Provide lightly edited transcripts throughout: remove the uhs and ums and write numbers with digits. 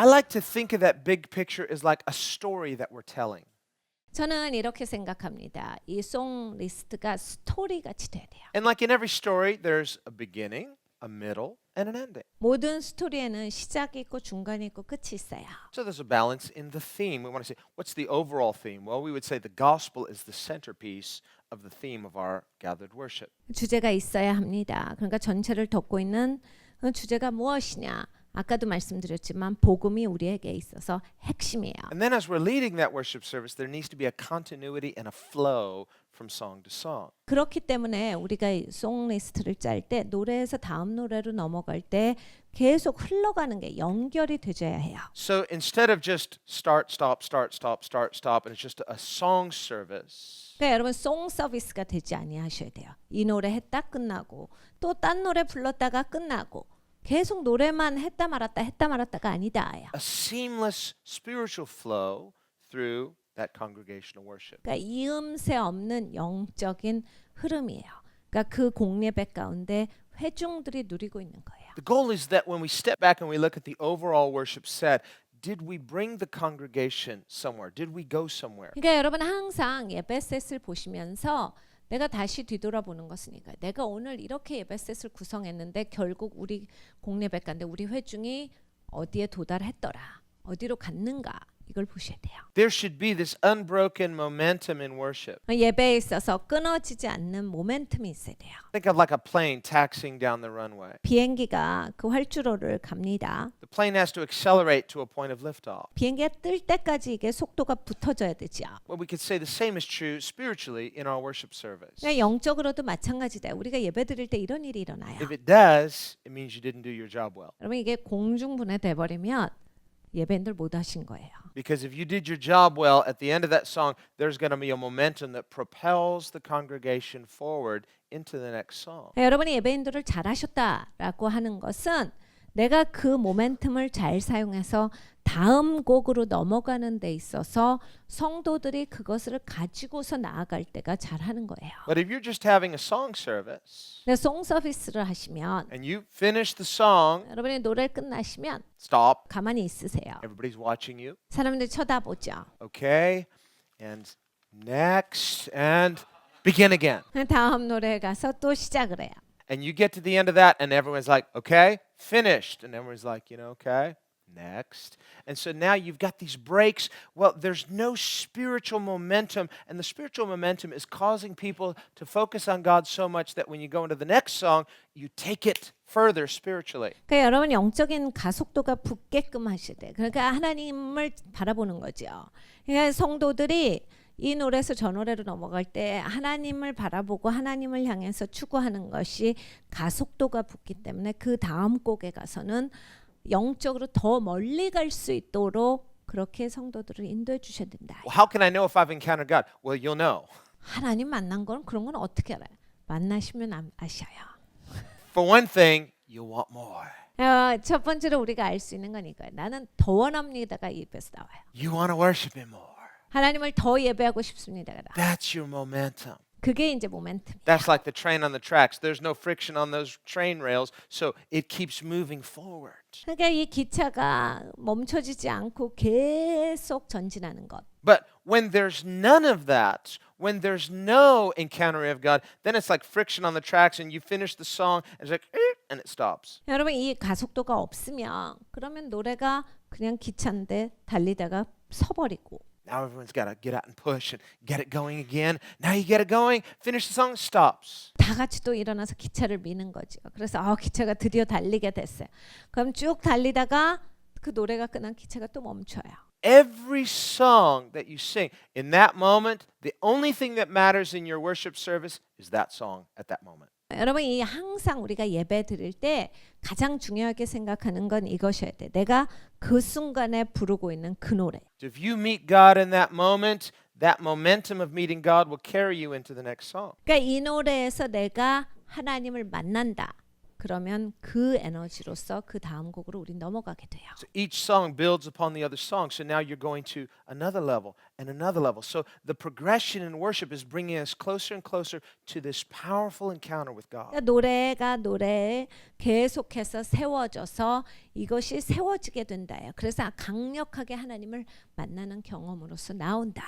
I like to think of that big picture as like a story that we're telling. 저는 이렇게 생각합니다. 이 송 리스트가 스토리 같이 돼야 돼요. And like in every story, there's a beginning, a middle, and an ending. 모든 스토리에는 시작이 있고 중간이 있고 끝이 있어요. So there's a balance in the theme. We want to say, what's the overall theme? Well, we would say the gospel is the centerpiece of the theme of our gathered worship. 주제가 있어야 합니다. 그러니까 전체를 덮고 있는 주제가 무엇이냐? 아까도 말씀드렸지만 복음이 우리에게 있어서 핵심이에요. And then as we're leading that worship service, there needs to be a continuity and a flow from song to song. 그렇기 때문에 우리가 송 리스트를 짤 때 노래에서 다음 노래로 넘어갈 때 계속 흘러가는 게 연결이 되줘야 해요. So instead of just start, stop, start, stop, start, stop, and it's just a song service. 그러니까 여러분 송 서비스가 되지 아니하셔야 돼요. 이 노래 했다 끝나고 또 딴 노래 불렀다가 끝나고 계속 노래만 했다 말았다가 아니다요. A seamless spiritual flow through that congregational worship. 그러니까 이음새 없는 영적인 흐름이에요. 그러니까 그 공예배 가운데 회중들이 누리고 있는 거예요. The goal is that when we step back and we look at the overall worship set, did we bring the congregation somewhere? Did we go somewhere? 그러니까 여러분 항상 예배 셋을 보시면서 내가 다시 뒤돌아보는 것은 이거예요. 내가 오늘 이렇게 예배 셋을 구성했는데 결국 우리 공예배가인데 우리 회중이 어디에 도달했더라. 어디로 갔는가. 이걸 보셔야 돼요. There should be this unbroken momentum in worship. 예배에 있어서 끊어지지 않는 모멘텀이 있어야 돼요. Think of like a plane taxiing down the runway. 비행기가 그 활주로를 갑니다. The plane has to accelerate to a point of liftoff. 비행기가 뜰 때까지 이게 속도가 붙어져야 되죠. Well, we could say the same is true spiritually in our worship service. 그러니까 영적으로도 마찬가지다. 우리가 예배 드릴 때 이런 일이 일어나요. If it does, it means you didn't do your job well. 여러분 이게 공중분해 돼버리면 예배인들 못 하신 거예요. Because if you did your job well, at the end of that song, there's going to be a momentum that propels the congregation forward into the next song. 여러분이 예배인들을 잘하셨다라고 하는 것은 내가 그 모멘텀을 잘 사용해서 다음 곡으로 넘어가는 데 있어서 성도들이 그것을 가지고서 나아갈 때가 잘하는 거예요. But if you're just having a song service 근데 송 서비스를 하시면 and you finish the song, 여러분이 노래 끝나시면 stop, 가만히 있으세요. everybody's watching you. 사람들이 쳐다보죠. Okay, and next, and begin again. 다음 노래에 가서 또 시작을 해요. And you get to the end of that, and everyone's like, okay, finished. And everyone's like, okay, next. And so now you've got these breaks. Well, there's no spiritual momentum, and the spiritual momentum is causing people to focus on God so much that when you go into the next song, you take it further spiritually. 그러니까 여러분 영적인 가속도가 붙게끔 하셔야 돼요. 그러니까 하나님을 바라보는 거죠. 그러니까 성도들이 이 노래에서 저 노래로 넘어갈 때 하나님을 바라보고 하나님을 향해서 추구하는 것이 가속도가 붙기 때문에 그 다음 곡에 가서는 영적으로 더 멀리 갈 수 있도록 그렇게 성도들을 인도해 주셔야 된다. Well, how can I know if I've encountered God? Well, you'll know. 하나님 만난 건 그런 건 어떻게 알아요? 만나시면 아셔요. For one thing, you'll want more. 첫 번째로 우리가 알 수 있는 건 이거예요. 나는 더 원합니다가 입에서 나와요. You want to worship Him more. 하나님을 더 예배하고 싶습니다가 나와요. That's your momentum. 그게 이제 모멘텀이에요. That's like the train on the tracks. There's no friction on those train rails, so it keeps moving forward. 그러니까 이 기차가 멈춰지지 않고 계속 전진하는 것. But when there's none of that, when there's no encounter of God, then it's like friction on the tracks and you finish the song and it's like, and it stops. 여러분 이 가속도가 없으면 그러면 노래가 그냥 기차인데 달리다가 서버리고 Now everyone's got to get out and push and get it going again. Now you get it going, finish the song, stops. 다 같이 또 일어나서 기차를 미는 거죠. 그래서 기차가 드디어 달리게 됐어요. 그럼 쭉 달리다가 그 노래가 끝난 기차가 또 멈춰요. Every song that you sing, in that moment, the only thing that matters in your worship service is that song at that moment. 여러분 이 항상 우리가 예배 드릴 때 가장 중요하게 생각하는 건 이것이어야 돼. 내가 그 순간에 부르고 있는 그 노래. If you meet God in that moment, that momentum of meeting God will carry you into the next song. 그러니까 이 노래에서 내가 하나님을 만난다. 그러면 그 에너지로서 그 다음 곡으로 우리 넘어가게 돼요. So each song builds upon the other song. So now you're going to another level and another level. So the progression in worship is bringing us closer and closer to this powerful encounter with God. 그러니까 노래가 노래에 계속해서 세워져서 이것이 세워지게 된다요. 그래서 강력하게 하나님을 만나는 경험으로서 나온다.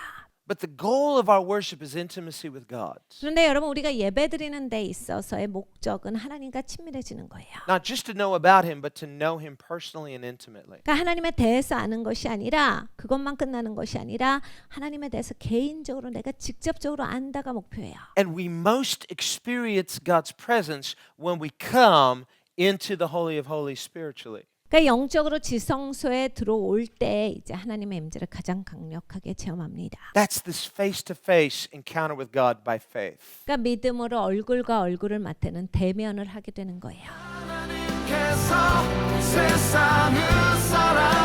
But the goal of our worship is intimacy with God. 그런데 여러분 우리가 예배드리는 데 있어서의 목적은 하나님과 친밀해지는 거예요. Not just to know about Him, but to know Him personally and intimately. 그러니까 하나님에 대해서 아는 것이 아니라 그것만 끝나는 것이 아니라 하나님에 대해서 개인적으로 내가 직접적으로 안다가 목표예요. And we most experience God's presence when we come into the Holy of Holies spiritually. 그러니까 영적으로 지성소에 들어올 때 이제 하나님의 임재를 가장 강력하게 체험합니다. That's this face-to-face encounter with God by faith. 그러니까 믿음으로 얼굴과 얼굴을 맞대는 대면을 하게 되는 거예요. 하나님께서 세상을 사랑